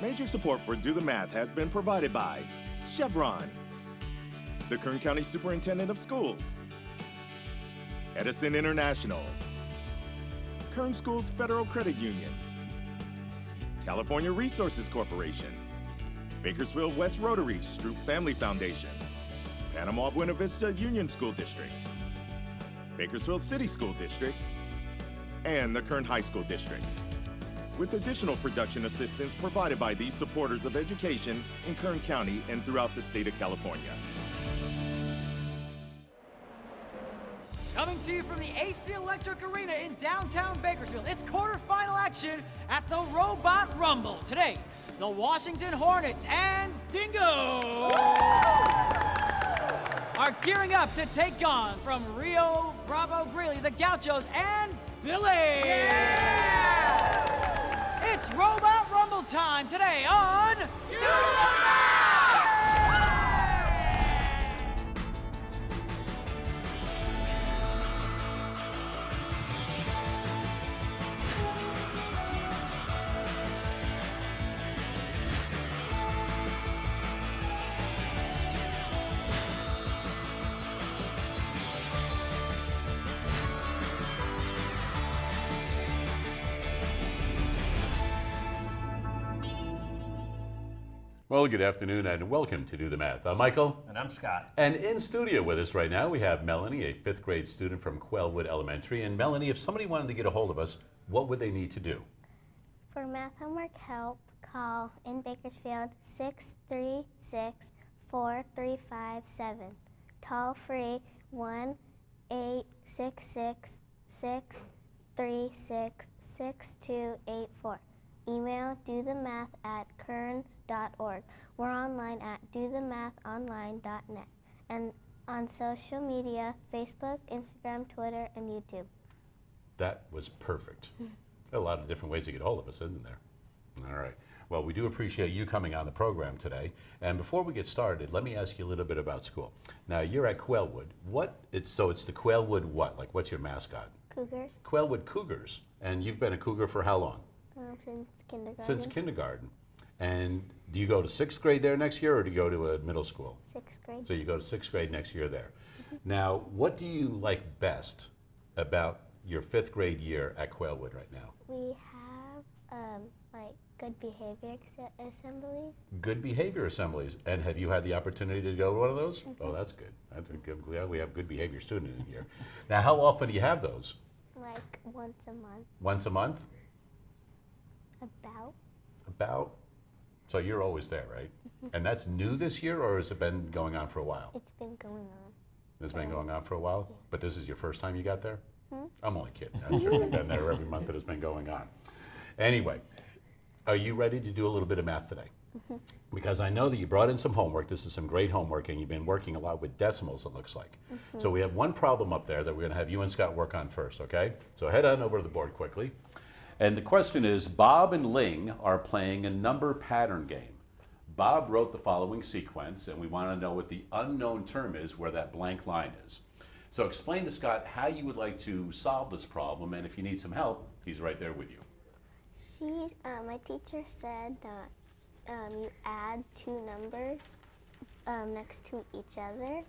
Major support for Do the Math has been provided by Chevron, the Kern County Superintendent of Schools, Edison International, Kern Schools Federal Credit Union, California Resources Corporation, Bakersfield West Rotary Stroop Family Foundation, Panama Buena Vista Union School District, Bakersfield City School District, and the Kern High School District, with additional production assistance provided by these supporters of education in Kern County and throughout the state of California. Coming to you from the AC Electric Arena in downtown Bakersfield, it's quarterfinal action at the Robot Rumble. Today, the Washington Hornets and Dingo are gearing up to take on from Rio Bravo-Greeley, the Gauchos, and Billy. Yeah! It's Robot Rumble time today on Do the Math! Well, good afternoon and welcome to Do the Math. I'm Michael. And I'm Scott. And in studio with us right now, we have Melanie, a fifth grade student from Quailwood Elementary. And Melanie, if somebody wanted to get a hold of us, what would they need to do? For math homework help, call in Bakersfield 636-4357. Toll free 1-866-636-6284. Email dothemath@kern.org. We're online at dothemathonline.net. And on social media, Facebook, Instagram, Twitter, and YouTube. That was perfect. A lot of different ways to get a hold of us, isn't there? All right. Well, we do appreciate you coming on the program today. And before we get started, let me ask you a little bit about school. Now, you're at Quailwood. So it's the Quailwood what? Like, what's your mascot? Cougars. Quailwood Cougars. And you've been a Cougar for how long? Since kindergarten. Since kindergarten. And do you go to sixth grade there next year, or do you go to a middle school? Sixth grade. So you go to sixth grade next year there. Now, what do you like best about your fifth grade year at Quailwood right now? We have like good behavior assemblies. Good behavior assemblies. And have you had the opportunity to go to one of those? Oh, that's good. I think I'm glad we have good behavior student in here. Now, how often do you have those? Like once a month. Once a month? About. So you're always there, right? And that's new this year, or has it been going on for a while? It's been going on. It's been going on for a while? Yeah. But this is your first time you got there? I'm only kidding. I'm sure you've been there every month that it's been going on. Anyway, are you ready to do a little bit of math today? Because I know that you brought in some homework. This is some great homework, and you've been working a lot with decimals, it looks like. So we have one problem up there that we're going to have you and Scott work on first, okay? So head on over to the board quickly. And the question is, Bob and Ling are playing a number pattern game. Bob wrote the following sequence, and we want to know what the unknown term is where that blank line is. So explain to Scott how you would like to solve this problem, and if you need some help, he's right there with you. My teacher said that you add two numbers next to each other,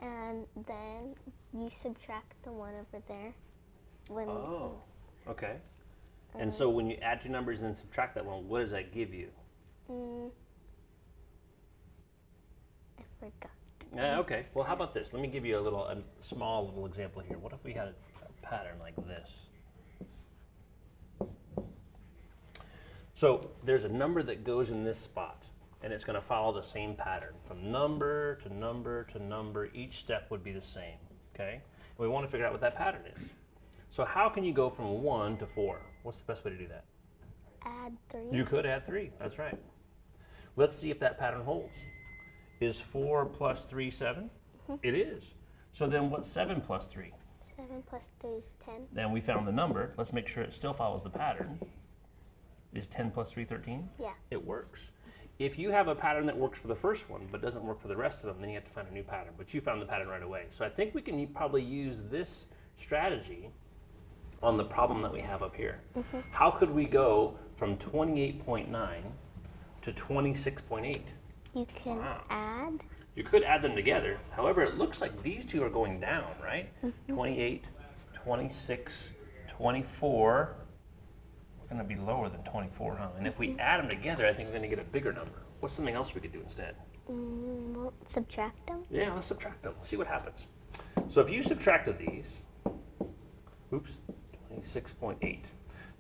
and then you subtract the one over there. Okay. And so when you add two numbers and then subtract that one, what does that give you? I forgot. Okay. Well, how about this? Let me give you a small little example here. What if we had a pattern like this? So there's a number that goes in this spot, and it's going to follow the same pattern. From number to number to number, each step would be the same, okay? And we want to figure out what that pattern is. So how can you go from 1 to 4? What's the best way to do that? Add 3. You could add 3, that's right. Let's see if that pattern holds. Is 4 plus 3 7? It is. So then what's 7 plus 3? 7 plus 3 is 10. Then we found the number. Let's make sure it still follows the pattern. Is 10 plus 3 13? Yeah. It works. If you have a pattern that works for the first one but doesn't work for the rest of them, then you have to find a new pattern. But you found the pattern right away. So I think we can probably use this strategy on the problem that we have up here. How could we go from 28.9 to 26.8. You can Wow. add. You could add them together. However, it looks like these two are going down, right? 28, 26, 24. We're going to be lower than 24, huh? And if we add them together, I think we're going to get a bigger number. What's something else we could do instead? Well, subtract them. Yeah, let's subtract them. See what happens. So if you subtracted these, oops, 26.8.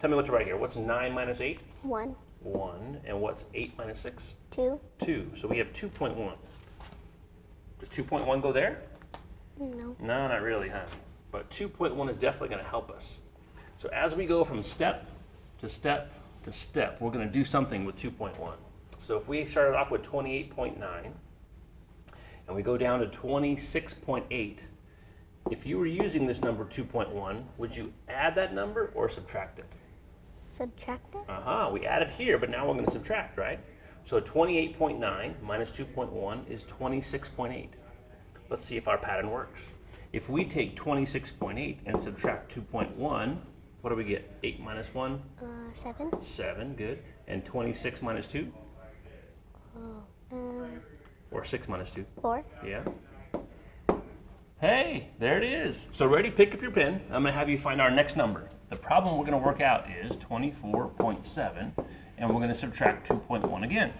Tell me what to write here. What's 9 minus 8? 1, 1. And what's 8 minus 6? 2. 2. So we have 2.1. Does 2.1 go there? No. No, not really, huh? But 2.1 is definitely going to help us. So as we go from step to step to step, we're going to do something with 2.1. So if we started off with 28.9 and we go down to 26.8, if you were using this number 2.1, would you add that number or subtract it? Subtract it. We added here, but now we're going to subtract, right? So 28.9 minus 2.1 is 26.8. Let's see if our pattern works. If we take 26.8 and subtract 2.1, what do we get? 8 minus 1? 7. 7, good. And 26 minus 2? Or 6 minus 2? 4. Yeah. Hey, there it is. So ready, pick up your pen. I'm going to have you find our next number. The problem we're going to work out is 24.7, and we're going to subtract 2.1 again.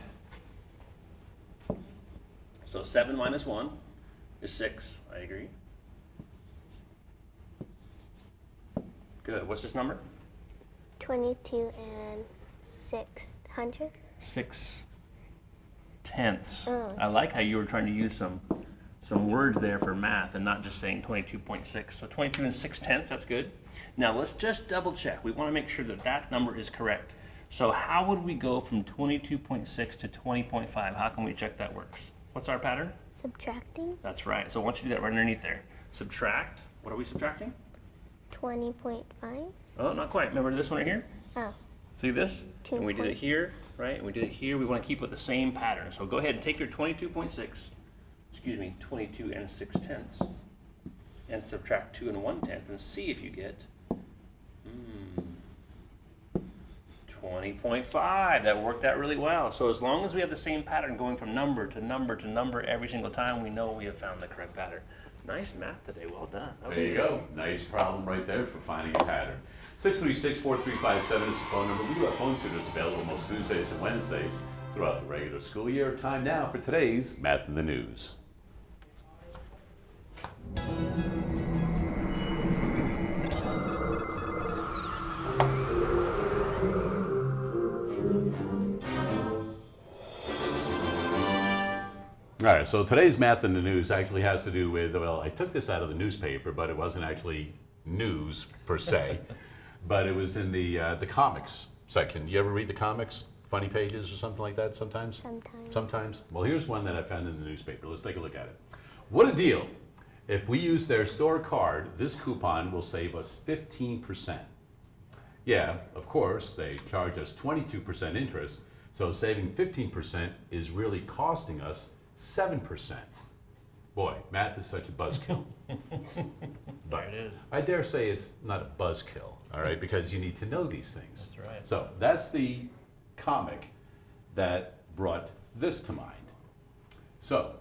So 7 minus 1 is 6. I agree. Good. What's this number? 22 and 600. 6 tenths. Oh. I like how you were trying to use some words there for math and not just saying 22.6. So 22 and 6 tenths, that's good. Now let's just double check. We want to make sure that that number is correct. So how would we go from 22.6 to 20.5? How can we check that works? What's our pattern? Subtracting. That's right. So I want you to do that right underneath there. Subtract. What are we subtracting? 20.5. Oh, not quite. Remember this one right here? Oh. See this? Two And we did it point- here, right? And we did it here. We want to keep with the same pattern. So go ahead and take your 22.6, 22 and 6 tenths, and subtract 2 and 1 tenth, and see if you get 20.5. That worked out really well. So as long as we have the same pattern going from number to number to number every single time, we know we have found the correct pattern. Nice math today. Well done. That was There you good. go. Nice problem right there for finding a pattern. 636-4357 is the phone number. We do have phone tutors available most Tuesdays and Wednesdays throughout the regular school year. Time now for today's Math in the News. All right, so today's Math in the News actually has to do with, well, I took this out of the newspaper, but it wasn't actually news per se, but it was in the comics section. Do you ever read the comics, funny pages or something like that sometimes? Sometimes. Sometimes? Well, here's one that I found in the newspaper. Let's take a look at it. What a deal. If we use their store card, this coupon will save us 15%. Yeah, of course, they charge us 22% interest, so saving 15% is really costing us 7%. Boy, math is such a buzzkill. There it is. I dare say it's not a buzzkill, all right, because you need to know these things. That's right. So that's the comic that brought this to mind. So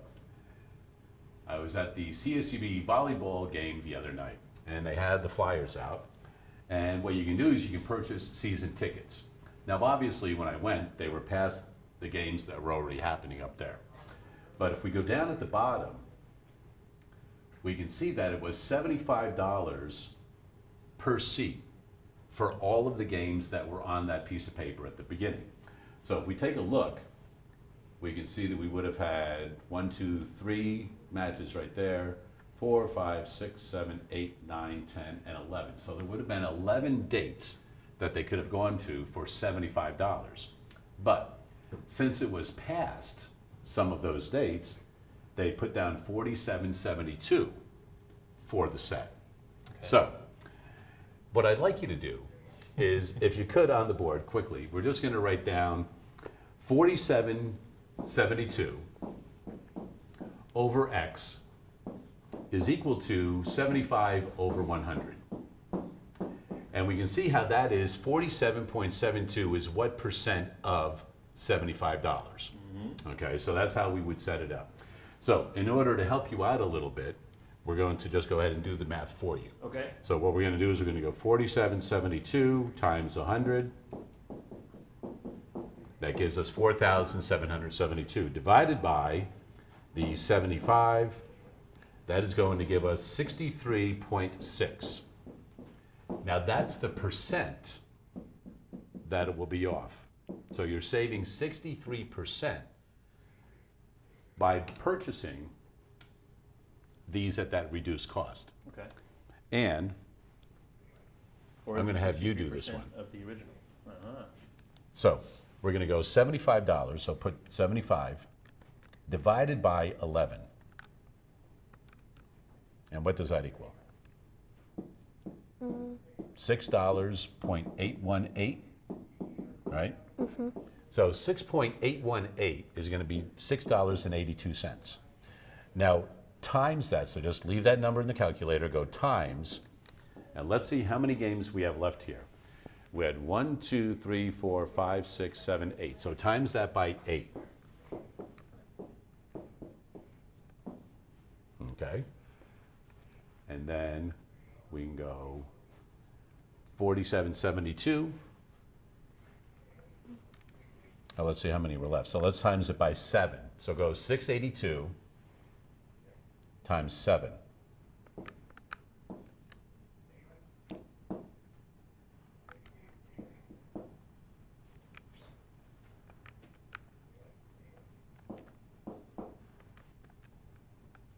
I was at the CSUB volleyball game the other night, and they had the flyers out. And what you can do is you can purchase season tickets. Now, obviously, when I went, they were past the games that were already happening up there. But if we go down at the bottom, we can see that it was $75 per seat for all of the games that were on that piece of paper at the beginning. So if we take a look, we can see that we would have had 1, 2, 3 matches right there, 4, 5, 6, 7, 8, 9, 10, and 11. So there would have been 11 dates that they could have gone to for $75. But since it was past some of those dates, they put down $47.72 for the set. Okay. So what I'd like you to do is, if you could on the board quickly, we're just going to write down 47.72 over x is equal to 75 over 100. And we can see how that is 47.72 is what percent of $75. Okay, so that's how we would set it up. So in order to help you out a little bit, we're going to just go ahead and do the math for you. Okay. So what we're going to do is we're going to go 4772 times 100. That gives us 4,772 divided by the 75. That is going to give us 63.6. Now that's the percent that it will be off. So you're saving 63% by purchasing these at that reduced cost. Okay. And Or I'm is going to it have you do this 63% one. of the original. So we're going to go $75, so put 75 divided by 11. And what does that equal? $6.818, right? So 6.818 is going to be $6.82. Now times that, so just leave that number in the calculator, go times, and let's see how many games we have left here. We had 1, 2, 3, 4, 5, 6, 7, 8. So times that by 8. Okay. And then we can go 4772. Now let's see how many were left. So let's times it by 7. So go 682 times 7.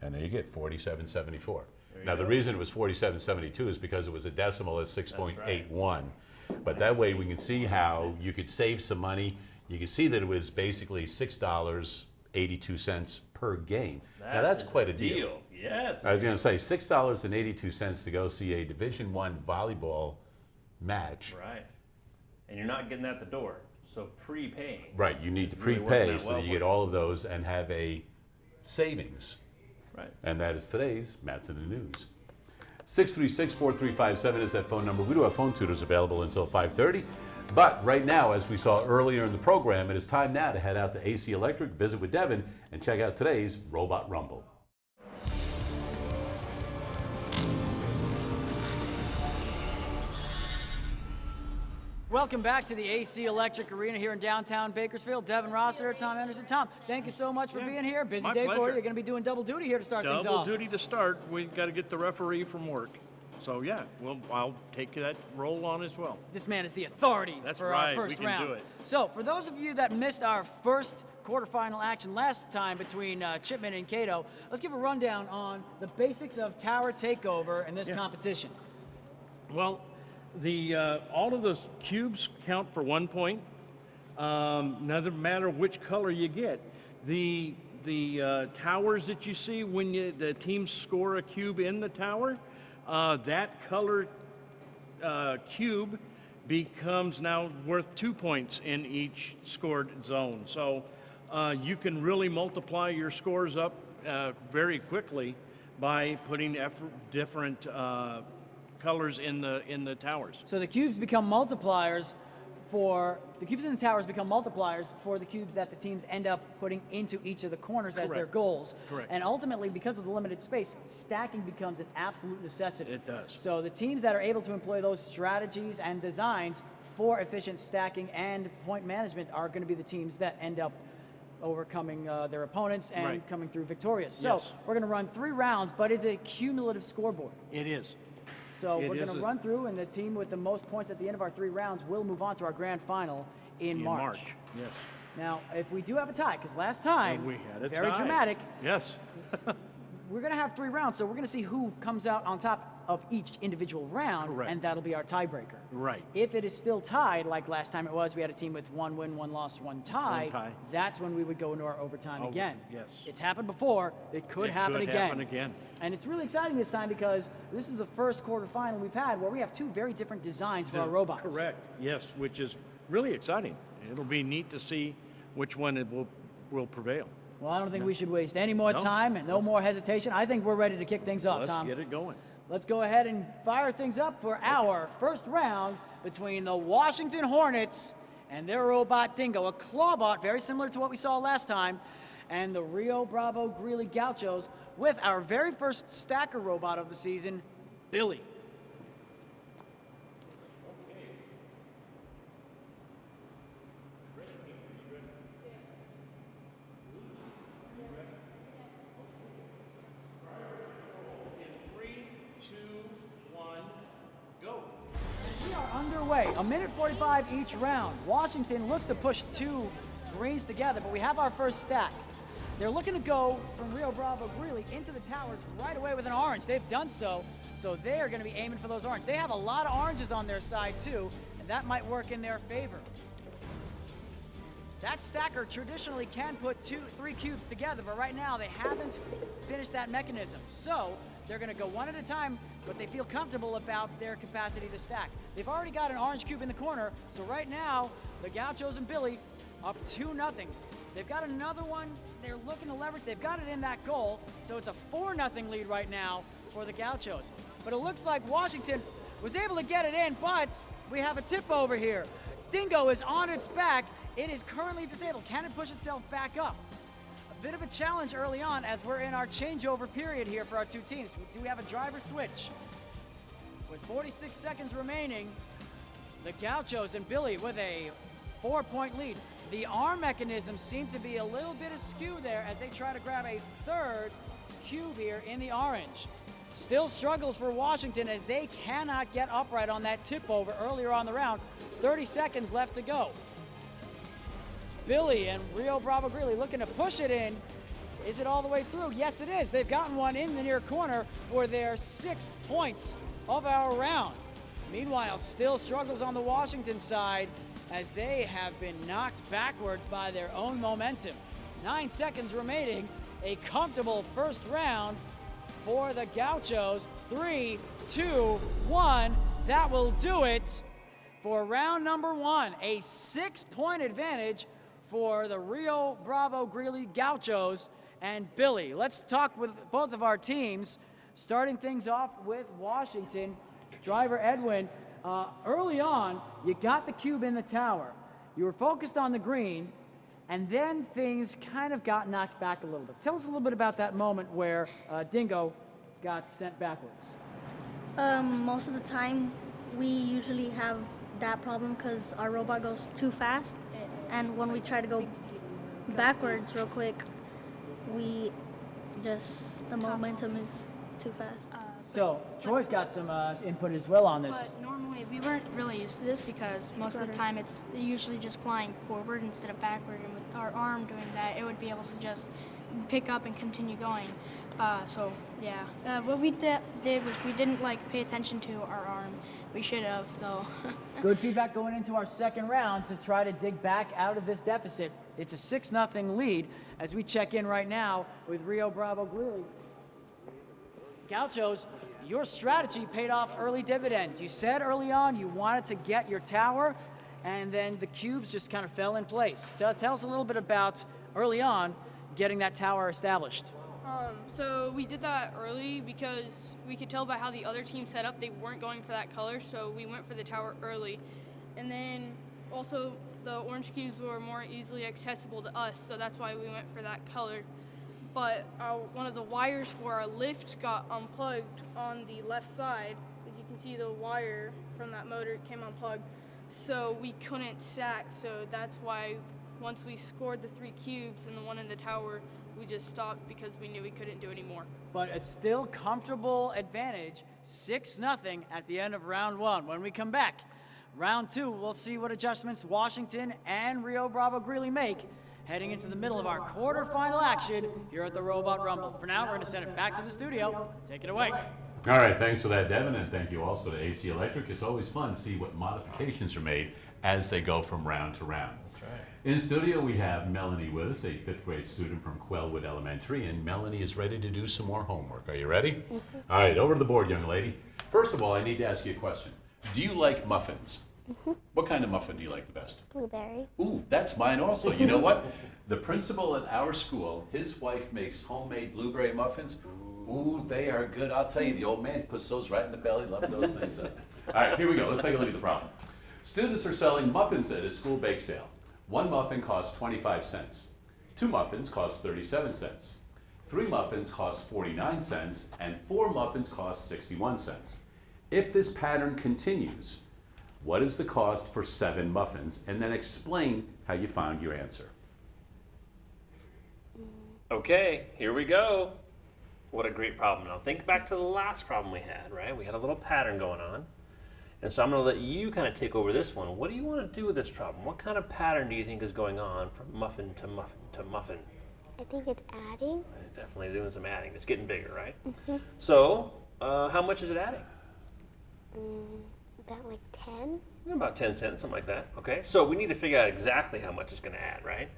And there you get 4774. Now the reason it was 4772 is because it was a decimal at 6.81. But that way we can see how you could save some money. You can see that it was basically $6.82 per game. Now that's quite a deal. Yeah, it's I was going to say $6.82 to go see a Division I volleyball match. right. And you're not getting that at the door, so prepaying. Right, you need to It's really working prepay out so well that you for get all of those and have a savings. Right. And that is today's Math in the News. 636-4357 is that phone number. We do have phone tutors available until 5:30. But right now, as we saw earlier in the program, it is time now to head out to AC Electric, visit with Devin, and check out today's Robot Rumble. Welcome back to the AC Electric Arena here in downtown Bakersfield. Devin Rossiter, Tom Anderson. Tom, thank you so much for being here. Busy my day for you. pleasure. You're going to be doing double duty here to start things Double off. duty to start. We've got to get the referee from work. So yeah, well, I'll take that role on as well. This man is the authority That's for right, our first we can round. do it. So, for those of you that missed our first quarterfinal action last time between Chipman and Cato, let's give a rundown on the basics of tower takeover in this competition. Well, all of those cubes count for 1 point. No matter which color you get, the towers that you see when the teams score a cube in the tower, that color cube becomes now worth 2 points in each scored zone. So you can really multiply your scores up very quickly by putting different colors in the towers. So the cubes become multipliers for the cubes in the towers become multipliers for the cubes that the teams end up putting into each of the corners as their Correct. goals. Correct. And ultimately, because of the limited space, stacking becomes an absolute necessity. It does. So the teams that are able to employ those strategies and designs for efficient stacking and point management are going to be the teams that end up overcoming their opponents and Right. coming through victorious. So Yes. we're going to run 3 rounds, but it's a cumulative scoreboard. It is. So It we're going is to run through, and the team with the most points at the end of our 3 rounds will move on to our grand final in March. Yes. Now, if we do have a tie, because last time, We had a very tie. dramatic, Yes. we're going to have 3 rounds, so we're going to see who comes out on top of each individual round, Correct. and that'll be our tiebreaker. Right. If it is still tied, like last time it was, we had a team with 1 win, 1 loss, 1 tie, One tie. that's when we would go into our overtime Oh, again. yes. It's happened before, it could It happen could again. happen again. And it's really exciting this time because this is the first quarterfinal we've had where we have 2 very different designs for our robots. Correct. Yes, which is really exciting. It'll be neat to see which one it will prevail. Well, I don't think we should waste any more No. time and no more hesitation. I think we're ready to kick things off, Let's Tom. get it going. Let's go ahead and fire things up for our first round between the Washington Hornets and their robot Dingo, a clawbot very similar to what we saw last time, and the Rio Bravo-Greeley Gauchos with our very first stacker robot of the season, Billy. Underway, 1:45 each round. Washington looks to push 2 greens together, but we have our first stack. They're looking to go from Rio Bravo-Greeley into the towers right away with an orange. They've done so they are going to be aiming for those oranges. They have a lot of oranges on their side too, and that might work in their favor. That stacker traditionally can put 3 cubes together, but right now they haven't finished that mechanism. So they're going to go one at a time, but they feel comfortable about their capacity to stack. They've already got an orange cube in the corner, so right now the Gauchos and Billy up 2-0. They've got another one they're looking to leverage. They've got it in that goal, so it's a 4-0 lead right now for the Gauchos. But it looks like Washington was able to get it in, but we have a tip over here. Dingo is on its back. It is currently disabled. Can it push itself back up? A bit of a challenge early on as we're in our changeover period here for our 2 teams. Do we have a driver switch? With 46 seconds remaining, the Gauchos and Billy with a 4-point lead. The arm mechanisms seem to be a little bit askew there as they try to grab a 3rd cube here in the orange. Still struggles for Washington as they cannot get upright on that tip over earlier on the round. 30 seconds left to go. Billy and Rio Bravo-Greeley looking to push it in. Is it all the way through? Yes, it is. They've gotten one in the near corner for their 6th points of our round. Meanwhile, still struggles on the Washington side as they have been knocked backwards by their own momentum. 9 seconds remaining. A comfortable first round for the Gauchos. 3, 2, 1. That will do it for round number 1. A 6-point advantage for the Rio Bravo-Greeley Gauchos and Billy. Let's talk with both of our teams, starting things off with Washington. Driver Edwin, early on, you got the cube in the tower. You were focused on the green, and then things kind of got knocked back a little bit. Tell us a little bit about that moment where Dingo got sent backwards. Most of the time, we usually have that problem because our robot goes too fast, and when we try to go backwards real quick, the momentum is too fast. So Troy's got some input as well on this. But normally we weren't really used to this because most of the time it's usually just flying forward instead of backward, and with our arm doing that, it would be able to just pick up and continue going. So yeah, what we did was we didn't pay attention to our arm. We should have though. Good feedback going into our second round to try to dig back out of this deficit. It's a 6-0 lead as we check in right now with Rio Bravo-Greeley. Gauchos, your strategy paid off early dividends. You said early on you wanted to get your tower, and then the cubes just kind of fell in place. So tell us a little bit about early on getting that tower established. So we did that early because we could tell by how the other team set up they weren't going for that color, so we went for the tower early. And then also the orange cubes were more easily accessible to us, so that's why we went for that color. But one of the wires for our lift got unplugged on the left side. As you can see, the wire from that motor came unplugged, so we couldn't stack. So that's why once we scored the 3 cubes and the one in the tower, we just stopped because we knew we couldn't do any more. But a still comfortable advantage, 6-0 at the end of round 1. When we come back, round 2, we'll see what adjustments Washington and Rio Bravo-Greeley make heading into the middle of our quarterfinal action here at the Robot Rumble. For now, we're going to send it back to the studio. Take it away. All right, thanks for that, Devin, and thank you also to AC Electric. It's always fun to see what modifications are made as they go from round to round. That's right. In studio, we have Melanie with us, a 5th grade student from Quellwood Elementary, and Melanie is ready to do some more homework. Are you ready? Mm-hmm. All right, over to the board, young lady. First of all, I need to ask you a question. Do you like muffins? Mm-hmm. What kind of muffin do you like the best? Blueberry. Ooh, that's mine also. You know what? The principal at our school, his wife makes homemade blueberry muffins. Ooh, they are good. I'll tell you, the old man puts those right in the belly. Love those things. All right, here we go. Let's take a look at the problem. Students are selling muffins at a school bake sale. One muffin costs 25 cents. 2 muffins cost 37 cents. 3 muffins cost 49 cents, and 4 muffins cost 61 cents. If this pattern continues, what is the cost for 7 muffins? And then explain how you found your answer. Okay, here we go. What a great problem. Now think back to the last problem we had, right? We had a little pattern going on. And so I'm going to let you kind of take over this one. What do you want to do with this problem? What kind of pattern do you think is going on from muffin to muffin to muffin? I think it's adding. Definitely doing some adding. It's getting bigger, right? Mm-hmm. So how much is it adding? About like 10. About 10 cents, something like that. Okay, so we need to figure out exactly how much it's going to add, right?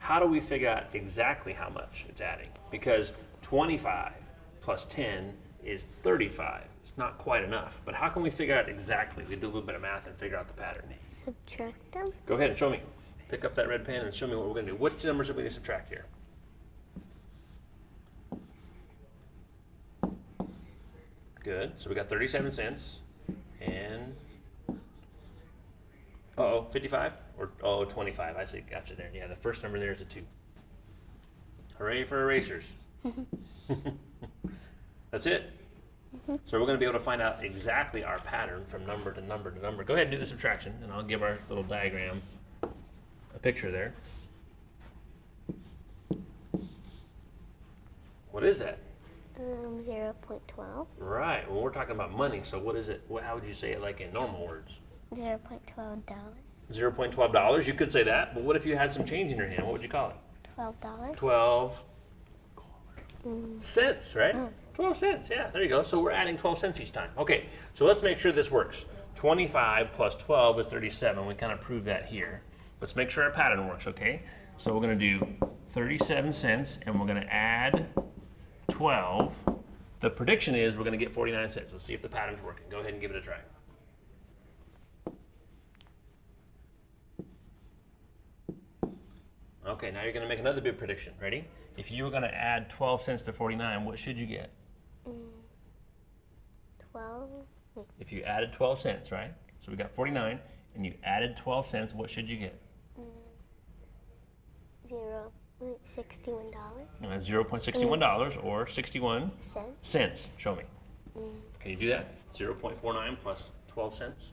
How do we figure out exactly how much it's adding? Because 25 plus 10 is 35. It's not quite enough. But how can we figure out exactly? We do a little bit of math and figure out the pattern. Subtract them. Go ahead and show me. Pick up that red pen and show me what we're going to do. Which numbers are we going to subtract here? Good. So we got 37 cents and 55 or 25. I see. Gotcha there. Yeah, the first number there is a 2. Hooray for erasers. That's it. So we're going to be able to find out exactly our pattern from number to number to number. Go ahead and do the subtraction, and I'll give our little diagram a picture there. What is that? 0.12. Right. Well, we're talking about money, so what is it? How would you say it like in normal words? $0.12. $0.12. You could say that, but what if you had some change in your hand? What would you call it? $12. 12 cents, right? 12 cents, yeah, there you go. So we're adding 12 cents each time. Okay, so let's make sure this works. 25 plus 12 is 37. We kind of proved that here. Let's make sure our pattern works, okay? So we're going to do 37 cents, and we're going to add 12. The prediction is we're going to get 49 cents. Let's see if the pattern's working. Go ahead and give it a try. Okay, now you're going to make another big prediction. Ready? If you were going to add 12 cents to 49, what should you get? 12. If you added 12 cents, right? So we got 49, and you added 12 cents, what should you get? $61. And that's $0.61 or 61 cents. Show me. Can you do that? 0.49 plus 12 cents?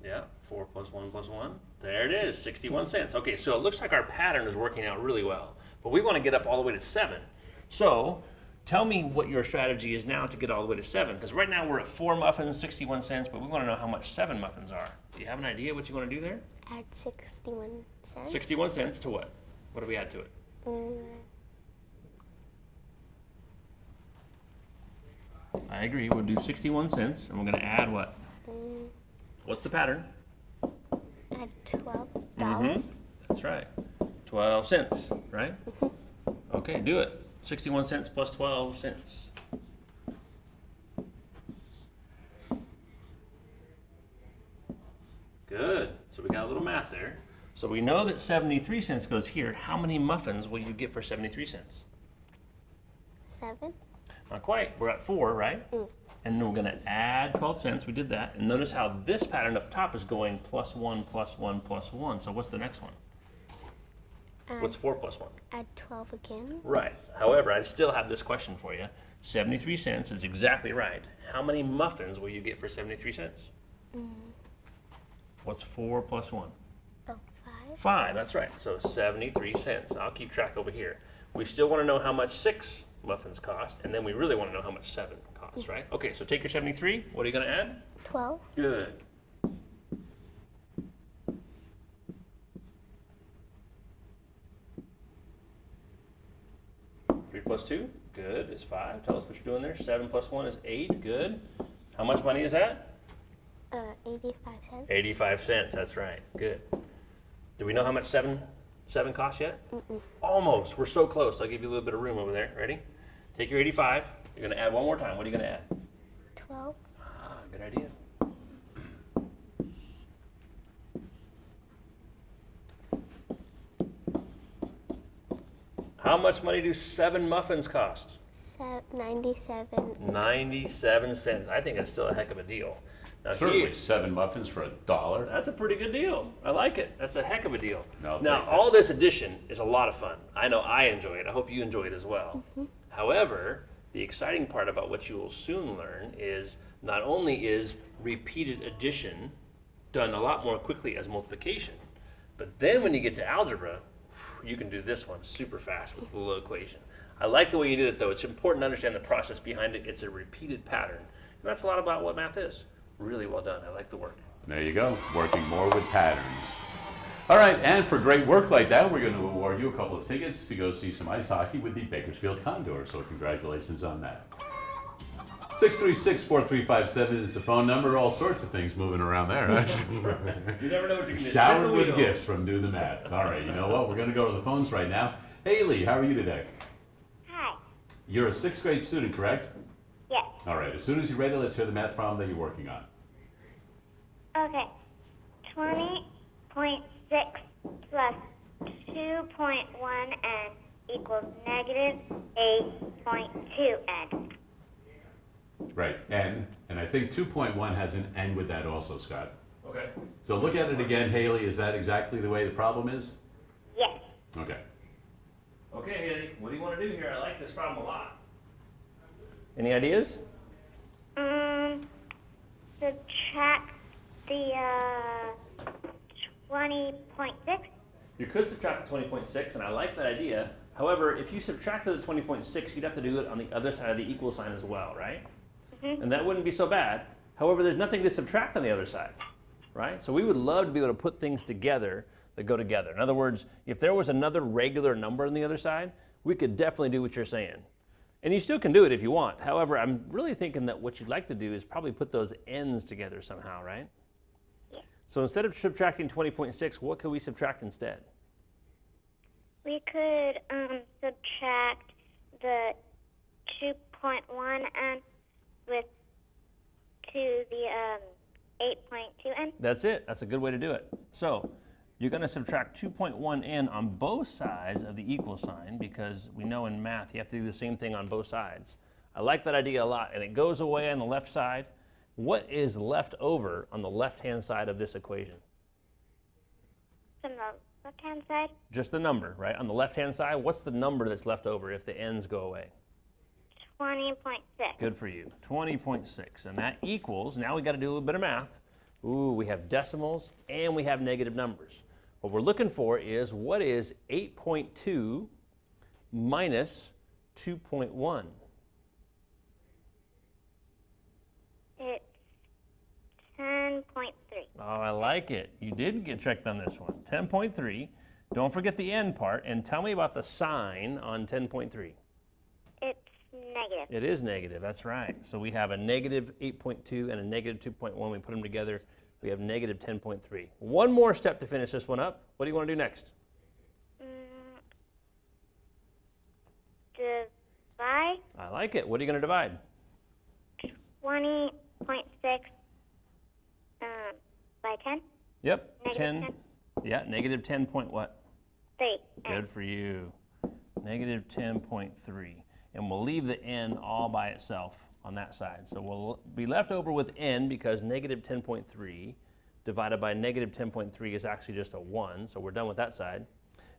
Yeah, 4 plus 1 plus 1. There it is, 61 cents. Okay, so it looks like our pattern is working out really well. But we want to get up all the way to 7. So tell me what your strategy is now to get all the way to 7. Because right now we're at 4 muffins, 61 cents, but we want to know how much 7 muffins are. Do you have an idea what you want to do there? Add 61 cents. 61 cents to what? What do we add to it? I agree. We'll do 61 cents, and we're going to add what? What's the pattern? Add $12. That's right. 12 cents, right? Okay, do it. 61 cents plus 12 cents. Good. So we got a little math there. So we know that 73 cents goes here. How many muffins will you get for 73 cents? 7. Not quite. We're at 4, right? And then we're going to add 12 cents. We did that. And notice how this pattern up top is going plus 1, plus 1, plus 1. So what's the next one? What's 4 plus 1? Add 12 again. Right. However, I still have this question for you. 73 cents is exactly right. How many muffins will you get for 73 cents? What's 4 plus 1? Oh, 5. 5, that's right. So 73 cents. I'll keep track over here. We still want to know how much 6 muffins cost, and then we really want to know how much 7 costs, right? Okay, so take your 73. What are you going to add? 12. Good. 3 plus 2, good, is 5. Tell us what you're doing there. 7 plus 1 is 8, good. How much money is that? 85 cents. 85 cents, that's right, good. Do we know how much 7 costs yet? Almost, we're so close. I'll give you a little bit of room over there. Ready? Take your 85, you're gonna add one more time. What are you gonna add? 12. Ah, good idea. How much money do 7 muffins cost? 97. 97 cents. I think it's still a heck of a deal. Now, Certainly 7 muffins for $1. That's a pretty good deal. I like it. That's a heck of a deal. I'll Now, take that. all this addition is a lot of fun. I know I enjoy it. I hope you enjoy it as well. However, the exciting part about what you will soon learn is not only is repeated addition done a lot more quickly as multiplication, but then when you get to algebra, you can do this one super fast with the little equation. I like the way you did it, though. It's important to understand the process behind it. It's a repeated pattern. And that's a lot about what math is. Really well done. I like the work. There you go, working more with patterns. All right, and for great work like that, we're going to award you a couple of tickets to go see some ice hockey with the Bakersfield Condors, so congratulations on that. 636-4357 is the phone number. All sorts of things moving around there. You never know what you're going to Showered with gifts from Do the Math. All right, you know what? We're going to go to the phones right now. Haley, how are you today? Hi. You're a 6th grade student, correct? Yes. All right, as soon as you're ready, let's hear the math problem that you're working on. Okay. 20.6 plus 2.1n equals negative 8.2n. Right, n, and I think 2.1 has an n with that also, Scott. Okay. So look at it again, Haley. Is that exactly the way the problem is? Yes. Okay. Okay, Haley, what do you want to do here? I like this problem a lot. Any ideas? Subtract the 20.6. You could subtract the 20.6, and I like that idea. However, if you subtracted the 20.6, you'd have to do it on the other side of the equal sign as well, right? And that wouldn't be so bad. However, there's nothing to subtract on the other side, right? So we would love to be able to put things together that go together. In other words, if there was another regular number on the other side, we could definitely do what you're saying. And you still can do it if you want. However, I'm really thinking that what you'd like to do is probably put those ends together somehow, right? Yeah. So instead of subtracting 20.6, what could we subtract instead? We could subtract the 2.1n with to the 8.2n. That's it. That's a good way to do it. So you're going to subtract 2.1n on both sides of the equal sign, because we know in math you have to do the same thing on both sides. I like that idea a lot, and it goes away on the left side. What is left over on the left-hand side of this equation? From the left-hand side? Just the number, right? On the left-hand side, what's the number that's left over if the n's go away? 20.6. Good for you. 20.6. And that equals, now we got to do a little bit of math. Ooh, we have decimals and we have negative numbers. What we're looking for is, what is 8.2 minus 2.1? It's 10.3. Oh, I like it. You did get checked on this one. 10.3. Don't forget the end part, and tell me about the sign on 10.3. It's negative. It is negative, that's right. So we have a negative 8.2 and a negative 2.1. We put them together, we have negative 10.3. One more step to finish this one up. What do you want to do next? Divide I like it. What are you going to divide? 20.6 by 10. Yep, Negative 10. Yeah, negative 10 point what? 3. Good for you. Negative 10.3. And we'll leave the n all by itself on that side. So we'll be left over with n, because negative 10.3 divided by negative 10.3 is actually just a 1. So we're done with that side.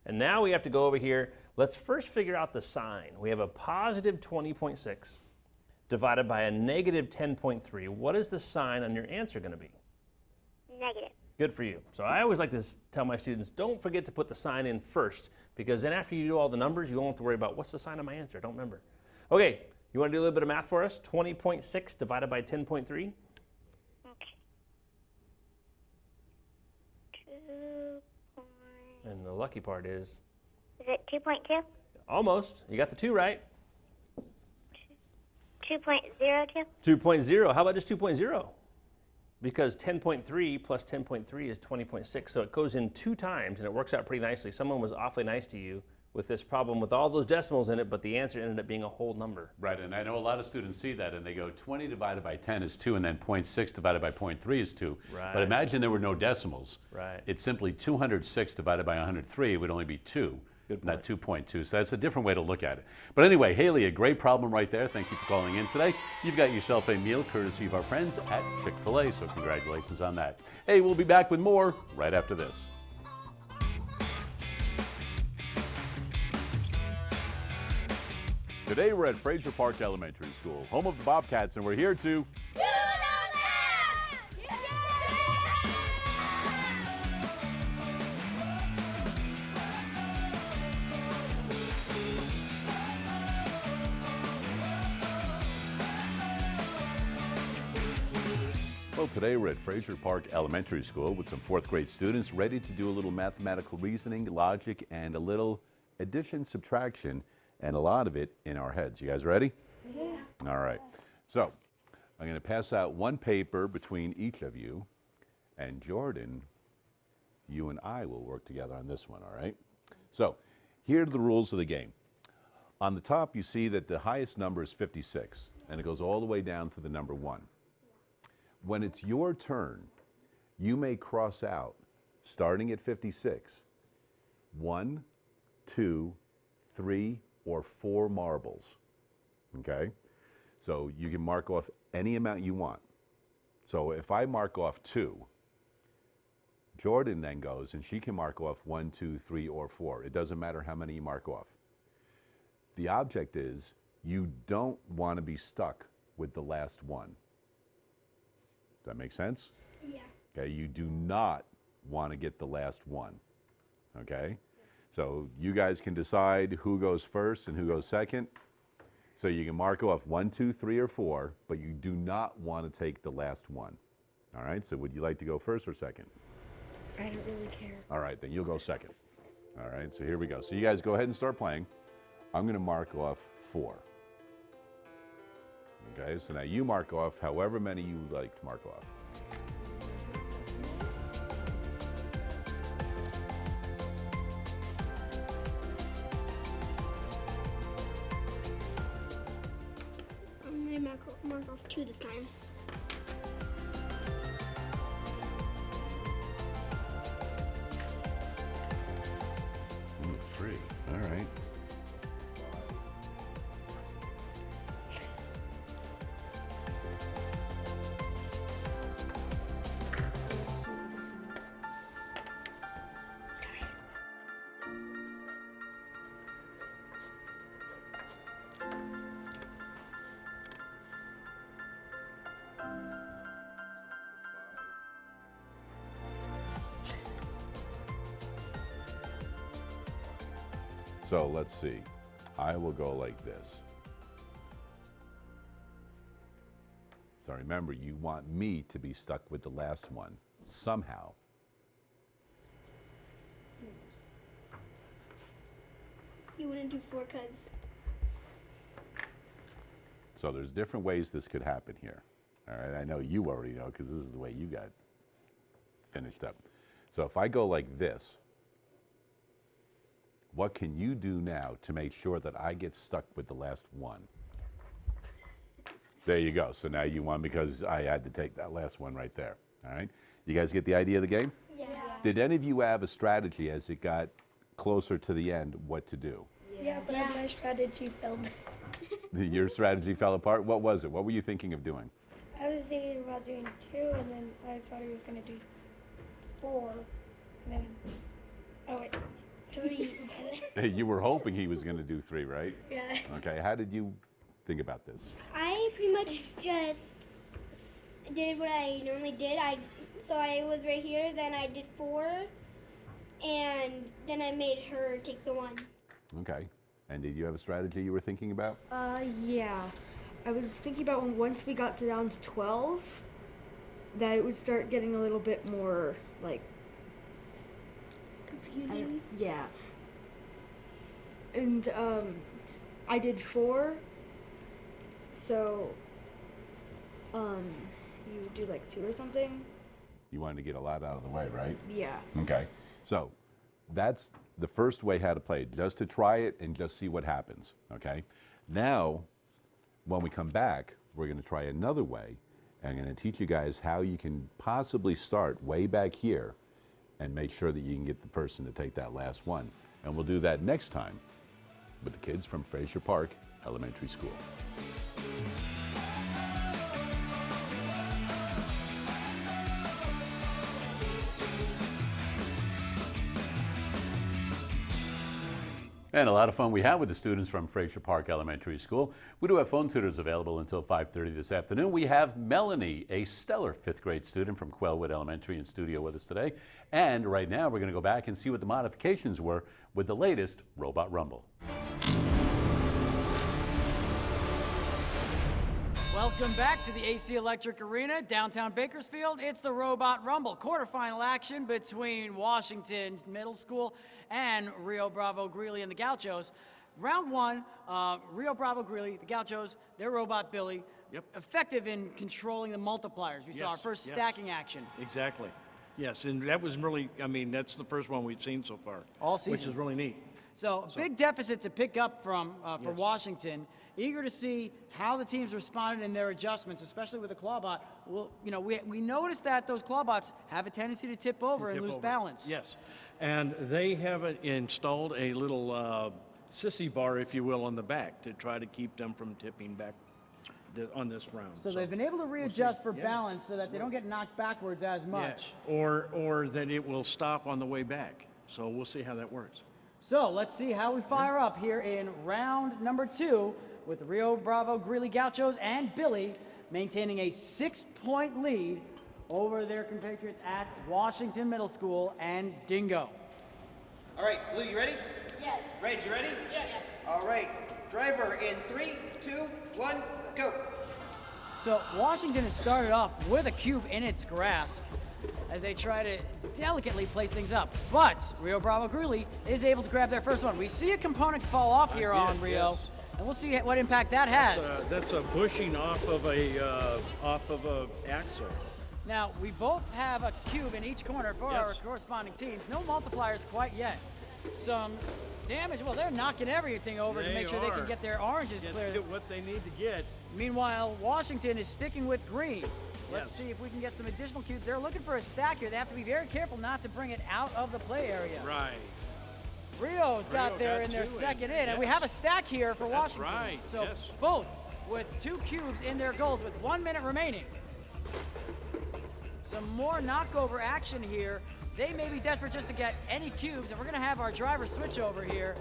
And now we have to go over here. Let's first figure out the sign. We have a positive 20.6 divided by a negative 10.3. What is the sign on your answer going to be? Negative. Good for you. So I always like to tell my students, don't forget to put the sign in first, because then after you do all the numbers, you won't have to worry about what's the sign of my answer. Don't remember. Okay, you want to do a little bit of math for us? 20.6 divided by 10.3? Okay. 2. And the lucky part is? Is it 2.2? Almost. You got the 2 right. 2.02? 2.0. How about just 2.0? Because 10.3 plus 10.3 is 20.6, so it goes in 2 times, and it works out pretty nicely. Someone was awfully nice to you with this problem with all those decimals in it, but the answer ended up being a whole number. Right, and I know a lot of students see that and they go 20 divided by 10 is 2, and then 0.6 divided by 0.3 is 2. Right. But imagine there were no decimals. Right. It's simply 206 divided by 103, it would only be 2. Good not point. 2.2. So that's a different way to look at it. But anyway, Haley, a great problem right there. Thank you for calling in today. You've got yourself a meal courtesy of our friends at Chick-fil-A, so congratulations on that. Hey, we'll be back with more right after this. Today we're at Fraser Park Elementary School, home of the Bobcats, and we're here to Well, today we're at Fraser Park Elementary School with some fourth grade students ready to do a little mathematical reasoning, logic, and a little addition, subtraction, and a lot of it in our heads. You guys ready? Yeah. All right. So I'm going to pass out one paper between each of you, and Jordan, you and I will work together on this one, all right? So here are the rules of the game. On the top, you see that the highest number is 56, and it goes all the way down to the number 1. When it's your turn, you may cross out, starting at 56, 1, 2, 3, or 4 marbles, okay? So you can mark off any amount you want. So if I mark off 2, Jordan then goes and she can mark off 1, 2, 3, or 4. It doesn't matter how many you mark off. The object is you don't want to be stuck with the last one. Does that make sense? Yeah. Okay, you do not want to get the last one, okay? So you guys can decide who goes first and who goes second. So you can mark off 1, 2, 3, or 4, but you do not want to take the last one. All right, so would you like to go first or second? I don't really care. All right, then you'll go second. All right, so here we go. So you guys go ahead and start playing. I'm going to mark off 4. Okay, so now you mark off however many you like to mark off. I'm going to mark off 2 this time. Ooh, 3, all right. So let's see. I will go like this. So remember, you want me to be stuck with the last one somehow. You wouldn't do 4 because... So there's different ways this could happen here. All right, I know you already know because this is the way you got finished up. So if I go like this, what can you do now to make sure that I get stuck with the last one? There you go. So now you won because I had to take that last one right there. All right. You guys get the idea of the game? Yeah. Did any of you have a strategy as it got closer to the end what to do? Yeah, but my strategy failed. Your strategy fell apart? What was it? What were you thinking of doing? I was thinking about doing 2, and then I thought he was going to do 4, and then, oh wait, 3. Hey, you were hoping he was going to do 3, right? Yeah. Okay, how did you think about this? I pretty much just did what I normally did. So I was right here, then I did 4, and then I made her take the 1. Okay. And did you have a strategy you were thinking about? Yeah. I was thinking about when once we got down to 12, that it would start getting a little bit more, like... Confusing? Yeah. And, I did 4, so, you would do like 2 or something? You wanted to get a lot out of the way, right? Yeah. Okay. So that's the first way how to play it, just to try it and just see what happens, okay? Now, when we come back, we're going to try another way. And I'm going to teach you guys how you can possibly start way back here and make sure that you can get the person to take that last one. And we'll do that next time with the kids from Frazier Park Elementary School. And a lot of fun we had with the students from Frazier Park Elementary School. We do have phone tutors available until 5:30 this afternoon. We have Melanie, a stellar 5th grade student from Quellwood Elementary, in studio with us today. And right now we're going to go back and see what the modifications were with the latest Robot Rumble. Welcome back to the AC Electric Arena, downtown Bakersfield. It's the Robot Rumble, quarterfinal action between Washington Middle School and Rio Bravo-Greeley and the Gauchos. Round one, Rio Bravo-Greeley, the Gauchos, their robot Billy, effective in controlling the multipliers. We saw our first stacking action. Exactly. Yes, and that was really, I mean, that's the first one we've seen so far. All season. Which is really neat. So big deficit to pick up from for Washington. Eager to see how the teams responded in their adjustments, especially with the clawbot. Well, you know, we noticed that those clawbots have a tendency to tip over and lose balance. Yes, and they have installed a little sissy bar, if you will, on the back to try to keep them from tipping back on this round. So they've been able to readjust for balance so that they don't get knocked backwards as much. Or that it will stop on the way back. So we'll see how that works. So let's see how we fire up here in round number 2 with Rio Bravo-Greeley Gauchos and Billy maintaining a 6-point lead over their compatriots at Washington Middle School and Dingo. All right, Blue, you ready? Yes. Rage, you ready? Yes. All right, driver in 3, 2, 1, go. So Washington has started off with a cube in its grasp as they try to delicately place things up. But Rio Bravo-Greeley is able to grab their first one. We see a component fall off here on Rio, and we'll see what impact that has. That's a bushing off of a axle. Now, we both have a cube in each corner for our corresponding teams. No multipliers quite yet. Some damage. Well, they're knocking everything over to make sure they can get their oranges clear. Get what they need to get. Meanwhile, Washington is sticking with green. Let's see if we can get some additional cubes. They're looking for a stack here. They have to be very careful not to bring it out of the play area. Right. Rio's got there in their second in, and we have a stack here for Washington. Right. So both with 2 cubes in their goals with 1 minute remaining. Some more knockover action here. They may be desperate just to get any cubes, and we're going to have our driver switch over here.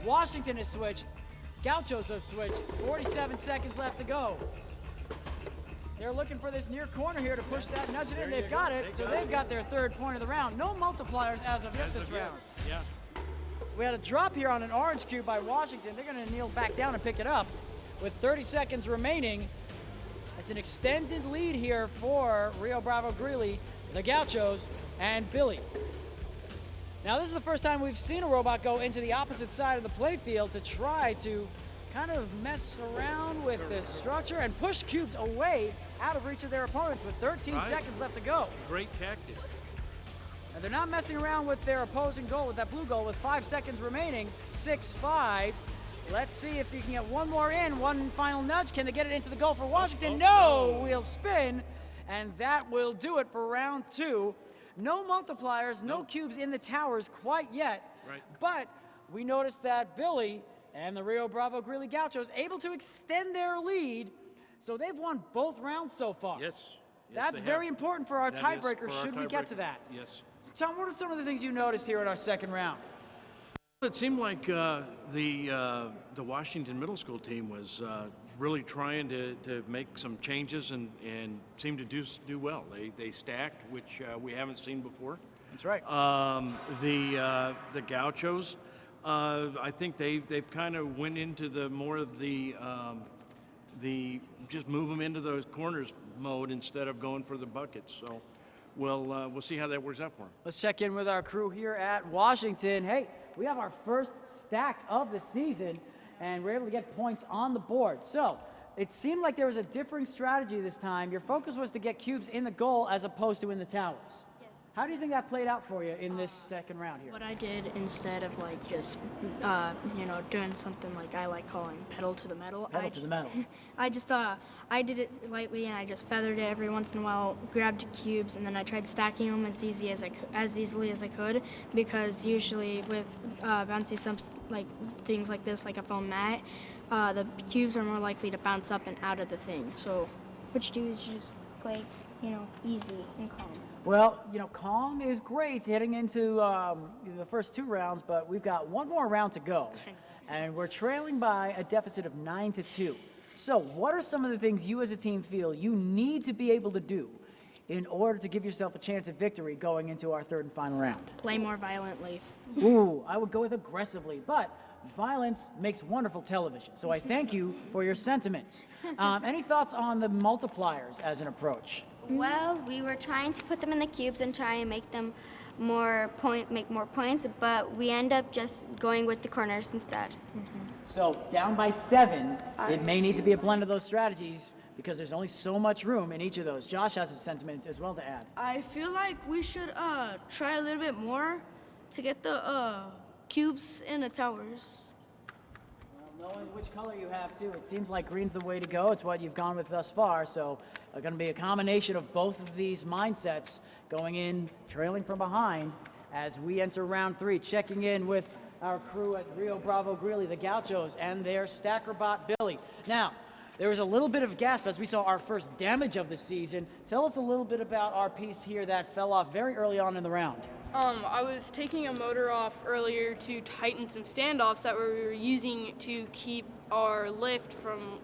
Washington has switched. Gauchos have switched. 47 seconds left to go. They're looking for this near corner here to push that, nudge it in. They've got it, so they've got their 3rd point of the round. No multipliers as of yet this round. Yeah. We had a drop here on an orange cube by Washington. They're going to kneel back down and pick it up. With 30 seconds remaining, it's an extended lead here for Rio Bravo-Greeley, the Gauchos, and Billy. Now, this is the first time we've seen a robot go into the opposite side of the playfield to try to kind of mess around with the structure and push cubes away out of reach of their opponents with 13 seconds left to go. Great tactic. And they're not messing around with their opposing goal, with that blue goal, with 5 seconds remaining. 6-5. Let's see if you can get one more in. One final nudge. Can they get it into the goal for Washington? No! Wheel spin. And that will do it for round 2. No multipliers, no cubes in the towers quite yet. Right. But we noticed that Billy and the Rio Bravo-Greeley Gauchos able to extend their lead. So they've won both rounds so far. Yes. That's very important for our tiebreaker should we get to that. Yes. Tom, what are some of the things you noticed here in our second round? It seemed like the Washington Middle School team was really trying to make some changes and seemed to do well. They stacked, which we haven't seen before. That's right. The Gauchos, I think they've kind of went into the more of the just move them into those corners mode instead of going for the buckets. So we'll see how that works out for them. Let's check in with our crew here at Washington. Hey, we have our first stack of the season, and we're able to get points on the board. So it seemed like there was a differing strategy this time. Your focus was to get cubes in the goal as opposed to in the towers. Yes. How do you think that played out for you in this second round here? What I did instead of like just, doing something like I like calling pedal to the metal. Pedal to the metal. I just, I did it lightly and I just feathered it every once in a while, grabbed cubes, and then I tried stacking them as easily as I could, because usually with bouncy stumps, like things like this, like a foam mat, the cubes are more likely to bounce up and out of the thing. So what you do is you just play, easy and calm. Well, calm is great heading into the first 2 rounds, but we've got one more round to go, and we're trailing by a deficit of 9-2. So what are some of the things you as a team feel you need to be able to do in order to give yourself a chance at victory going into our 3rd and final round? Play more violently. Ooh, I would go with aggressively, but violence makes wonderful television, so I thank you for your sentiments. Any thoughts on the multipliers as an approach? Well, we were trying to put them in the cubes and try and make them make more points, but we end up just going with the corners instead. So down by 7, it may need to be a blend of those strategies because there's only so much room in each of those. Josh has a sentiment as well to add. I feel like we should try a little bit more to get the cubes in the towers. Well, knowing which color you have too, it seems like green's the way to go. It's what you've gone with thus far, so going to be a combination of both of these mindsets going in, trailing from behind as we enter round 3, checking in with our crew at Rio Bravo-Greeley, the Gauchos, and their stackerbot Billy. Now, there was a little bit of gasp as we saw our first damage of the season. Tell us a little bit about our piece here that fell off very early on in the round. I was taking a motor off earlier to tighten some standoffs that we were using to keep our lift from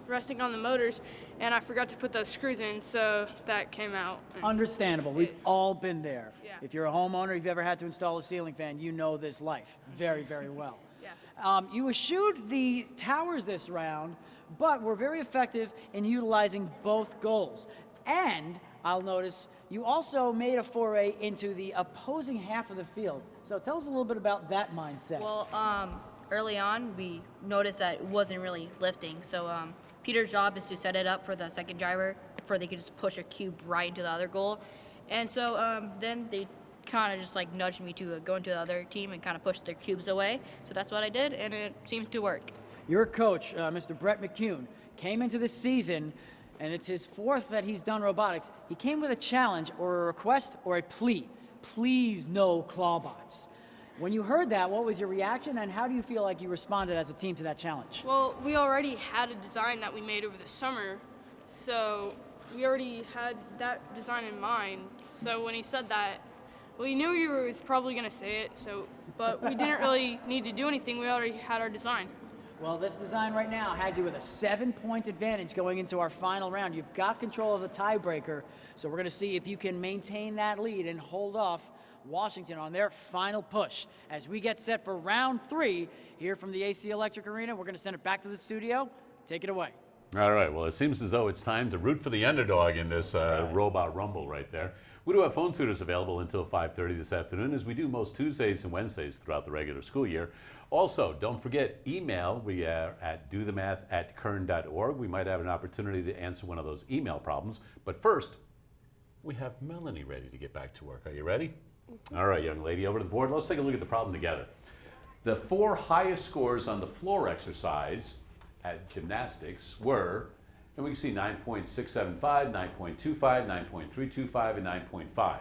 resting on the motors, and I forgot to put those screws in, so that came out. Understandable. We've all been there. Yeah. If you're a homeowner, you've ever had to install a ceiling fan, you know this life very, very well. Yeah. You eschewed the towers this round, but were very effective in utilizing both goals. And I'll notice you also made a foray into the opposing half of the field. So tell us a little bit about that mindset. Well, early on, we noticed that it wasn't really lifting. So Peter's job is to set it up for the second driver, before they could just push a cube right into the other goal. And so then they kind of just like nudged me to go into the other team and kind of push their cubes away. So that's what I did, and it seemed to work. Your coach, Mr. Brett McCune, came into this season, and it's his 4th that he's done robotics. He came with a challenge or a request or a plea. Please no clawbots. When you heard that, what was your reaction, and how do you feel like you responded as a team to that challenge? Well, we already had a design that we made over the summer, so we already had that design in mind. So when he said that, we knew he was probably going to say it, but we didn't really need to do anything. We already had our design. Well, this design right now has you with a 7-point advantage going into our final round. You've got control of the tiebreaker, so we're going to see if you can maintain that lead and hold off Washington on their final push. As we get set for round 3 here from the AC Electric Arena, we're going to send it back to the studio. Take it away. All right, well, it seems as though it's time to root for the underdog in this robot rumble right there. We do have phone tutors available until 5:30 this afternoon, as we do most Tuesdays and Wednesdays throughout the regular school year. Also, don't forget, email. We are at dothemath@kern.org. We might have an opportunity to answer one of those email problems. But first, we have Melanie ready to get back to work. Are you ready? All right, young lady, over to the board. Let's take a look at the problem together. The 4 highest scores on the floor exercise at gymnastics were, and we can see 9.675, 9.25, 9.325, and 9.5.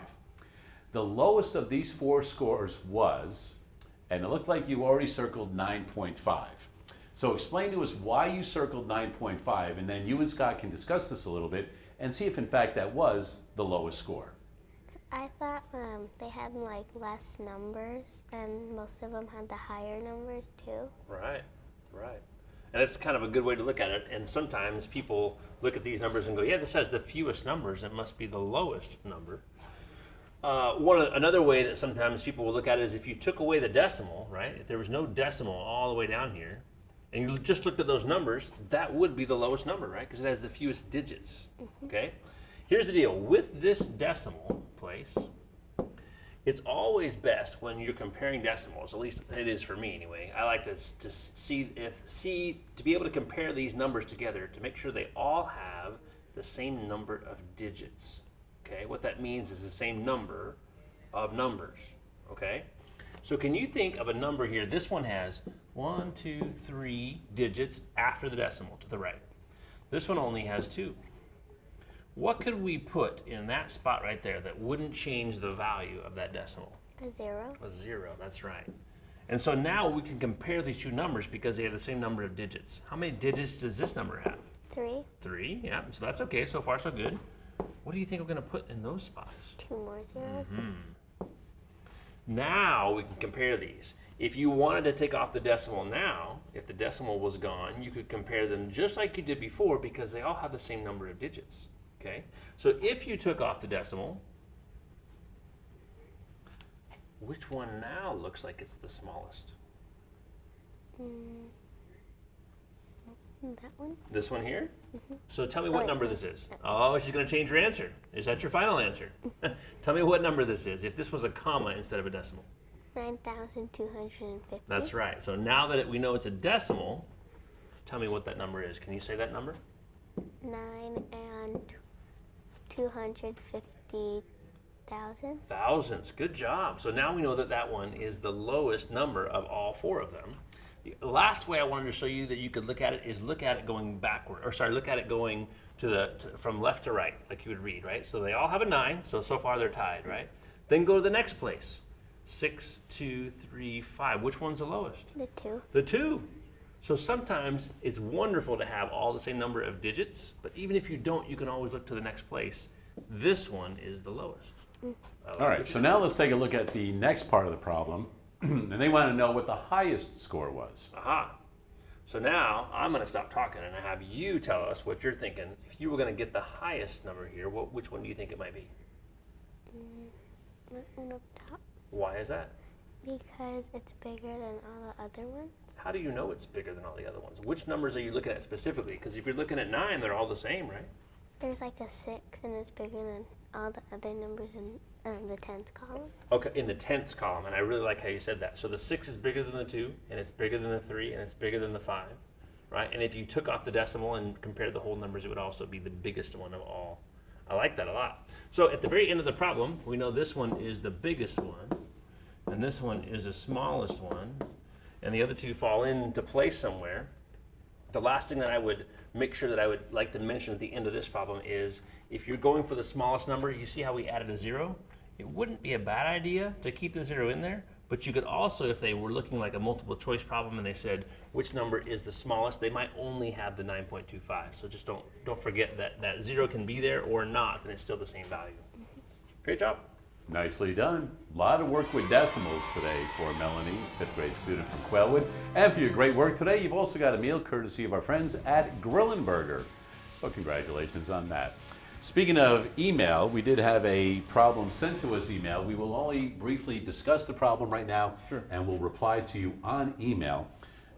The lowest of these 4 scores was, and it looked like you already circled 9.5. So explain to us why you circled 9.5, and then you and Scott can discuss this a little bit and see if in fact that was the lowest score. I thought they had like less numbers, and most of them had the higher numbers too. Right. And it's kind of a good way to look at it. And sometimes people look at these numbers and go, yeah, this has the fewest numbers. It must be the lowest number. Another way that sometimes people will look at it is if you took away the decimal, right? If there was no decimal all the way down here, and you just looked at those numbers, that would be the lowest number, right? Because it has the fewest digits, okay? Here's the deal. With this decimal place, it's always best when you're comparing decimals, at least it is for me anyway. I like to be able to compare these numbers together to make sure they all have the same number of digits, okay? What that means is the same number of numbers, okay? So can you think of a number here? This one has 1, 2, 3 digits after the decimal to the right. This one only has 2. What could we put in that spot right there that wouldn't change the value of that decimal? A 0. A 0, that's right. And so now we can compare these two numbers because they have the same number of digits. How many digits does this number have? 3. 3, yeah, so that's okay, so far so good. What do you think we're gonna put in those spots? 2 more zeros. Now we can compare these. If you wanted to take off the decimal now, if the decimal was gone, you could compare them just like you did before because they all have the same number of digits, okay? So if you took off the decimal, which one now looks like it's the smallest? That one? This one here? So tell me what number this is. Oh, she's going to change her answer. Is that your final answer? Tell me what number this is if this was a comma instead of a decimal. 9,250. That's right. So now that we know it's a decimal, tell me what that number is. Can you say that number? 9 and 250,000. Thousands. Good job. So now we know that that one is the lowest number of all 4 of them. The last way I wanted to show you that you could look at it is look at it going backward, or sorry, look at it going from left to right, like you would read, right? So they all have a 9, so far they're tied, right? Then go to the next place. 6, 2, 3, 5. Which one's the lowest? The 2. The 2. So sometimes it's wonderful to have all the same number of digits, but even if you don't, you can always look to the next place. This one is the lowest. All right, so now let's take a look at the next part of the problem. And they want to know what the highest score was. Aha. So now I'm going to stop talking and have you tell us what you're thinking. If you were going to get the highest number here, which one do you think it might be? That one up top. Why is that? Because it's bigger than all the other ones. How do you know it's bigger than all the other ones? Which numbers are you looking at specifically? Because if you're looking at 9, they're all the same, right? There's like a 6 and it's bigger than all the other numbers in the 10th column. Okay, in the 10th column, and I really like how you said that. So the 6 is bigger than the 2, and it's bigger than the 3, and it's bigger than the 5, right? And if you took off the decimal and compared the whole numbers, it would also be the biggest one of all. I like that a lot. So at the very end of the problem, we know this one is the biggest one, and this one is the smallest one, and the other two fall into place somewhere. The last thing that I would make sure that I would like to mention at the end of this problem is if you're going for the smallest number, you see how we added a 0? It wouldn't be a bad idea to keep the 0 in there, but you could also, if they were looking like a multiple choice problem and they said which number is the smallest, they might only have the 9.25. So just don't forget that 0 can be there or not, and it's still the same value. Great job. Nicely done. A lot of work with decimals today for Melanie, 5th grade student from Quailwood. And for your great work today, you've also got a meal courtesy of our friends at Grillin' Burger. Well, congratulations on that. Speaking of email, we did have a problem sent to us email. We will only briefly discuss the problem right now, and we'll reply to you on email.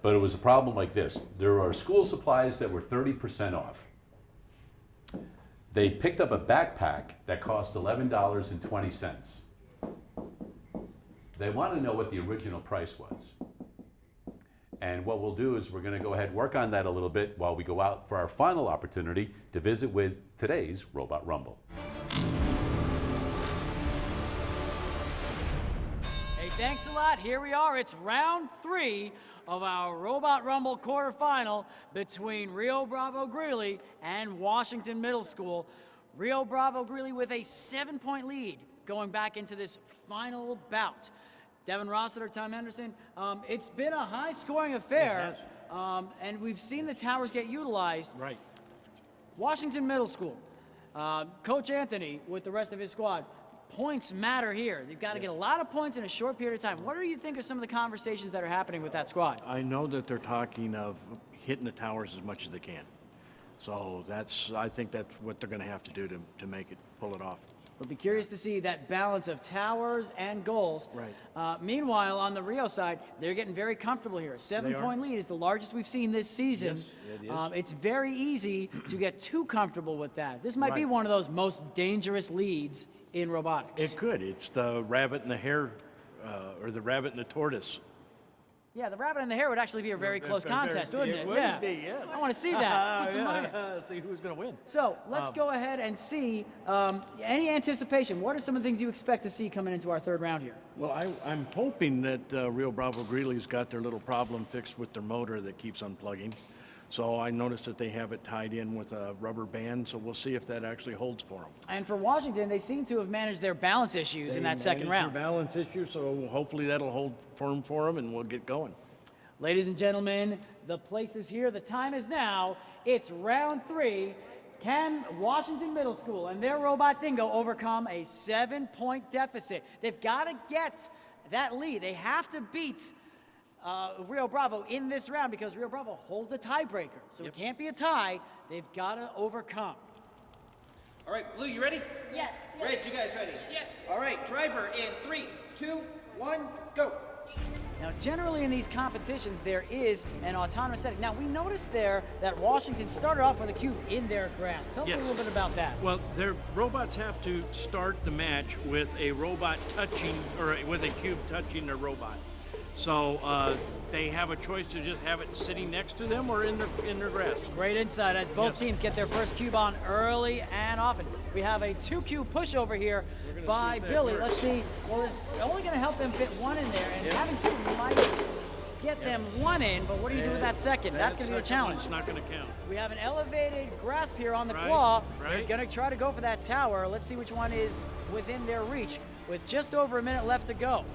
But it was a problem like this. There are school supplies that were 30% off. They picked up a backpack that cost $11.20. They want to know what the original price was. And what we'll do is we're going to go ahead and work on that a little bit while we go out for our final opportunity to visit with today's Robot Rumble. Hey, thanks a lot. Here we are. It's round 3 of our Robot Rumble quarterfinal between Rio Bravo-Greeley and Washington Middle School. Rio Bravo-Greeley with a 7-point lead going back into this final bout. Devin Rossiter, Tom Henderson, it's been a high-scoring affair, and we've seen the towers get utilized. Right. Washington Middle School, Coach Anthony with the rest of his squad, points matter here. They've got to get a lot of points in a short period of time. What do you think of some of the conversations that are happening with that squad? I know that they're talking of hitting the towers as much as they can. So I think that's what they're going to have to do to make it, pull it off. We'll be curious to see that balance of towers and goals. Right. Meanwhile, on the Rio side, they're getting very comfortable here. A 7-point lead is the largest we've seen this season. Yes, it is. It's very easy to get too comfortable with that. This might be one of those most dangerous leads in robotics. It could. It's the rabbit and the hare, or the rabbit and the tortoise Yeah, the rabbit and the hare would actually be a very close contest, wouldn't it? It would Yeah. be, yes. I want to see that. Put some money. See who's going to win. So let's go ahead and see any anticipation. What are some of the things you expect to see coming into our third round here? Well, I'm hoping that Rio Bravo-Greeley's got their little problem fixed with their motor that keeps unplugging. So I noticed that they have it tied in with a rubber band, so we'll see if that actually holds for them. And for Washington, they seem to have managed their balance issues in that second round. Balance issue, so hopefully that'll hold firm for them and we'll get going. Ladies and gentlemen, the place is here. The time is now. It's round 3. Can Washington Middle School and their robot Dingo overcome a 7-point deficit? They've got to get that lead. They have to beat Rio Bravo in this round because Rio Bravo holds a tiebreaker. So it can't be a tie. They've got to overcome. All right, Blue, you ready? Yes. Red, you guys ready? Yes. All right, driver in 3, 2, 1, go. Now, generally in these competitions, there is an autonomous setting. Now, we noticed there that Washington started off with a cube in their grasp. Tell us a little bit about that. Well, their robots have to start the match with a robot touching, or with a cube touching their robot. So they have a choice to just have it sitting next to them or in their grasp. Great insight as both teams get their first cube on early and often. We have a 2-cube push over here by Billy. Let's see. Well, it's only going to help them fit one in there, and having 2 might get them 1 in, but what do you do with that second? That's going to be the challenge. It's not going to count. We have an elevated grasp here on the claw. They're going to try to go for that tower. Let's see which one is within their reach with just over a minute left to go.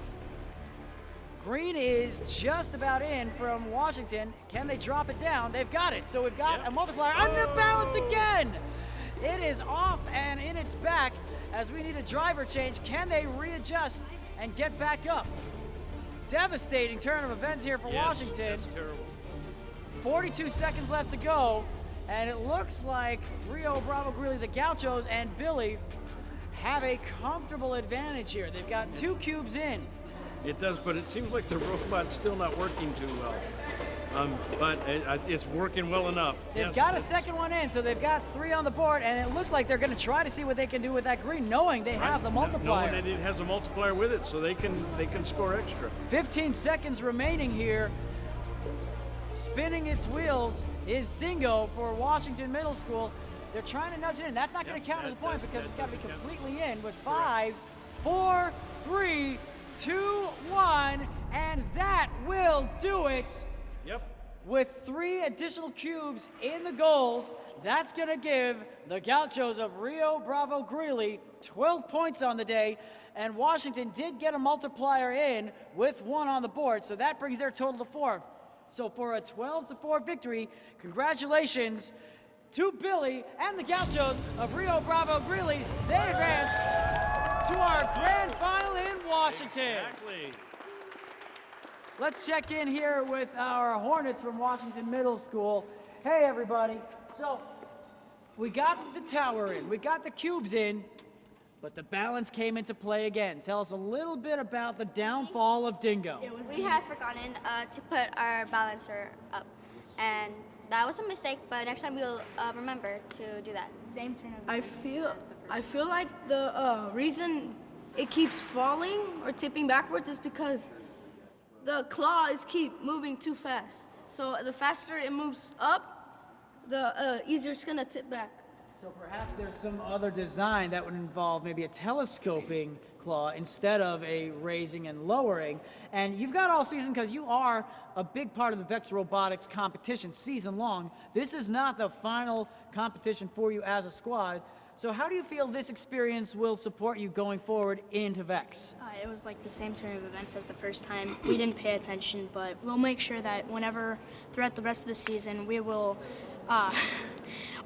Green is just about in from Washington. Can they drop it down? They've got it. So we've got a multiplier on the balance again. It is off and in its back as we need a driver change. Can they readjust and get back up? Devastating turn of events here for Washington. That's terrible. 42 seconds left to go, and it looks like Rio Bravo-Greeley, the Gauchos, and Billy have a comfortable advantage here. They've got 2 cubes in. It does, but it seems like the robot's still not working too well. But it's working well enough. They've got a second one in, so they've got 3 on the board, and it looks like they're going to try to see what they can do with that green, knowing they have the multiplier. Knowing that it has a multiplier with it, so they can score extra. 15 seconds remaining here. Spinning its wheels is Dingo for Washington Middle School. They're trying to nudge it in. That's not going to count as a point because it's got to be completely in with 5, 4, 3, 2, 1, and that will do it. Yep. With 3 additional cubes in the goals, that's going to give the Gauchos of Rio Bravo-Greeley 12 points on the day, and Washington did get a multiplier in with 1 on the board, so that brings their total to 4. So for a 12-4 victory, congratulations to Billy and the Gauchos of Rio Bravo-Greeley. They advance to our grand final in Washington. Exactly. Let's check in here with our Hornets from Washington Middle School. Hey, everybody. So we got the tower in, we got the cubes in, but the balance came into play again. Tell us a little bit about the downfall of Dingo. We had forgotten to put our balancer up, and that was a mistake, but next time we'll remember to do that. Same turn of I feel like the reason it keeps falling or tipping backwards is because the claws keep moving too fast. So the faster it moves up, the easier it's gonna tip back. So perhaps there's some other design that would involve maybe a telescoping claw instead of a raising and lowering. And you've got all season because you are a big part of the VEX Robotics competition season long. This is not the final competition for you as a squad. So how do you feel this experience will support you going forward into VEX? It was like the same turn of events as the first time. We didn't pay attention, but we'll make sure that whenever throughout the rest of the season, we will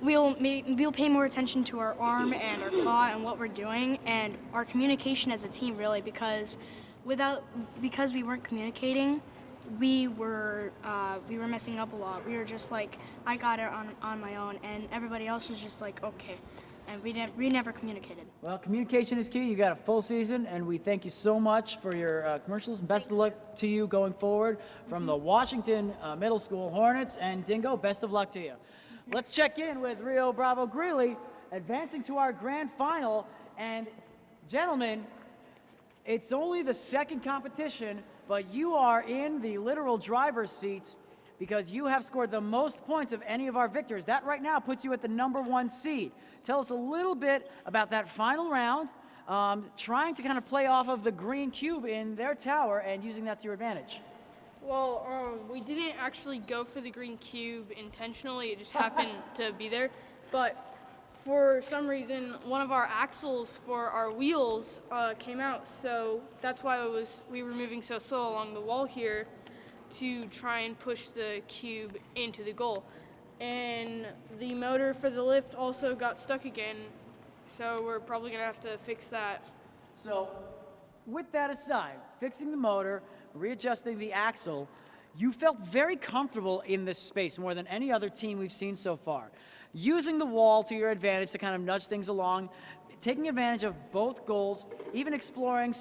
we'll pay more attention to our arm and our claw and what we're doing and our communication as a team, really, because we weren't communicating, we were messing up a lot. We were just like, I got it on my own, and everybody else was just like, okay. And we never communicated. Well, communication is key. You got a full season, and we thank you so much for your commercials. And best of luck to you going forward from the Washington Middle School Hornets. And Dingo, best of luck to you. Let's check in with Rio Bravo-Greeley, advancing to our grand final. And gentlemen, It's only the second competition, but you are in the literal driver's seat because you have scored the most points of any of our victors. That right now puts you at the #1 seed. Tell us a little bit about that final round, trying to kind of play off of the green cube in their tower and using that to your advantage. Well, we didn't actually go for the green cube intentionally. It just happened to be there. But for some reason, one of our axles for our wheels came out. So that's why we were moving so slow along the wall here to try and push the cube into the goal. And the motor for the lift also got stuck again. So we're probably going to have to fix that. So with that aside, fixing the motor, readjusting the axle, you felt very comfortable in this space more than any other team we've seen so far. Using the wall to your advantage to kind of nudge things along, taking advantage of both goals, even exploring,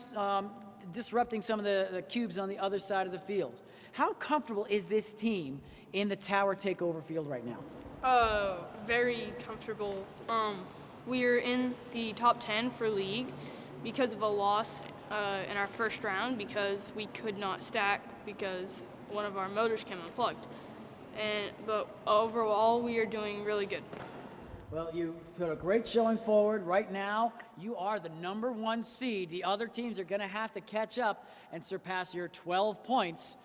disrupting some of the cubes on the other side of the field. How comfortable is this team in the tower takeover field right now? Very comfortable. We're in the top 10 for league because of a loss in our first round because we could not stack because one of our motors came unplugged. But overall, we are doing really good. Well, you put a great showing forward. Right now, you are the #1 seed. The other teams are going to have to catch up and surpass your 12 points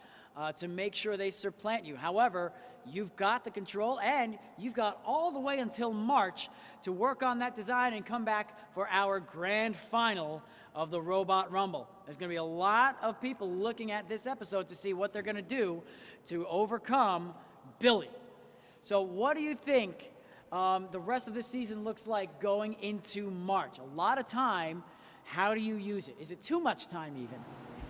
to make sure they supplant you. However, you've got the control, and you've got all the way until March to work on that design and come back for our grand final of the Robot Rumble. There's going to be a lot of people looking at this episode to see what they're going to do to overcome Billy. So what do you think the rest of this season looks like going into March? A lot of time. How do you use it? Is it too much time even?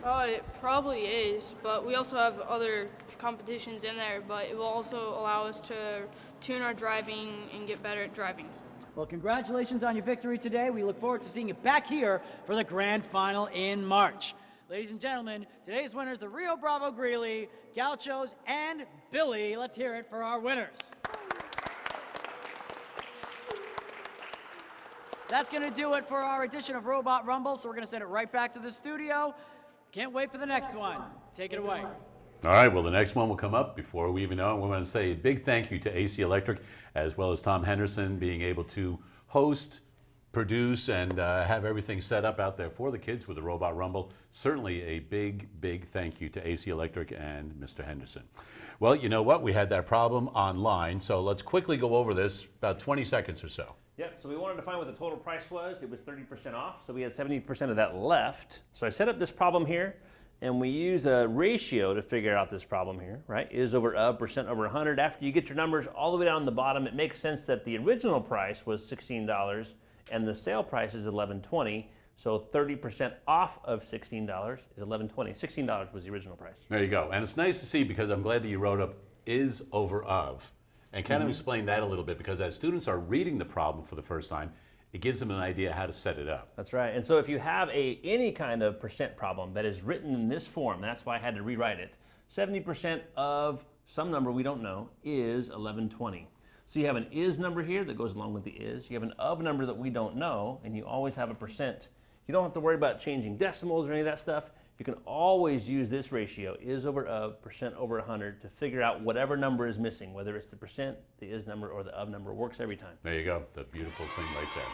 It probably is, but we also have other competitions in there, but it will also allow us to tune our driving and get better at driving. Well, congratulations on your victory today. We look forward to seeing you back here for the grand final in March. Ladies and gentlemen, today's winners, the Rio Bravo-Greeley, Gauchos, and Billy. Let's hear it for our winners. That's going to do it for our edition of Robot Rumble, so we're going to send it right back to the studio. Can't wait for the next one. Take it away. All right, well, the next one will come up before we even know it. We want to say a big thank you to AC Electric, as well as Tom Henderson, being able to host, produce, and have everything set up out there for the kids with the Robot Rumble. Certainly a big, big thank you to AC Electric and Mr. Henderson. Well, you know what? We had that problem online, so let's quickly go over this, about 20 seconds or so. Yep, so we wanted to find what the total price was. It was 30% off, so we had 70% of that left. So I set up this problem here, and we use a ratio to figure out this problem here, right? Is over of, percent over 100. After you get your numbers all the way down the bottom, it makes sense that the original price was $16 and the sale price is $11.20. So 30% off of $16 is $11.20. $16 was the original price. There you go. And it's nice to see, because I'm glad that you wrote up is over of. And kind of explain that a little bit, because as students are reading the problem for the first time, it gives them an idea how to set it up. That's right. And so if you have any kind of percent problem that is written in this form, that's why I had to rewrite it, 70% of some number we don't know is 1120. So you have an is number here that goes along with the is. You have an of number that we don't know, and you always have a percent. You don't have to worry about changing decimals or any of that stuff. You can always use this ratio, is over of, percent over 100, to figure out whatever number is missing, whether it's the percent, the is number, or the of number. Works every time. There you go. That beautiful thing right there.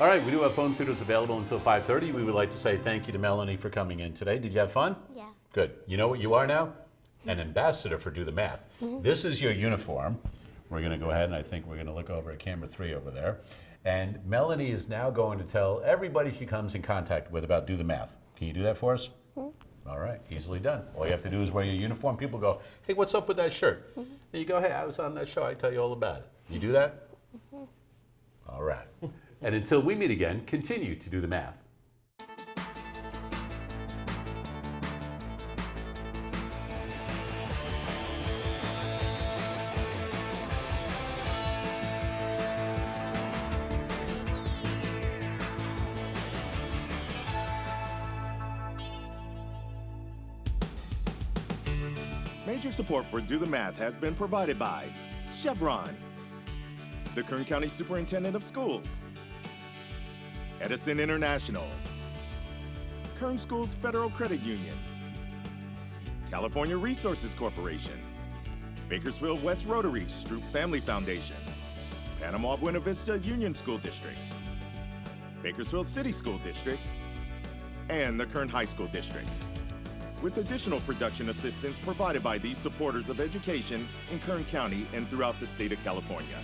All right, we do have phone tutors available until 5:30. We would like to say thank you to Melanie for coming in today. Did you have fun? Yeah. Good. You know what you are now? An ambassador for Do the Math. This is your uniform. We're going to go ahead, and I think we're going to look over at camera 3 over there. And Melanie is now going to tell everybody she comes in contact with about Do the Math. Can you do that for us? All right, easily done. All you have to do is wear your uniform. People go, hey, what's up with that shirt? And you go, hey, I was on that show. I tell you all about it. You do that? All right. And until we meet again, continue to do the math. Major support for Do the Math has been provided by Chevron, the Kern County Superintendent of Schools, Edison International, Kern Schools Federal Credit Union, California Resources Corporation, Bakersfield West Rotary Stroop Family Foundation, Panama Buena Vista Union School District, Bakersfield City School District, and the Kern High School District, with additional production assistance provided by these supporters of education in Kern County and throughout the state of California.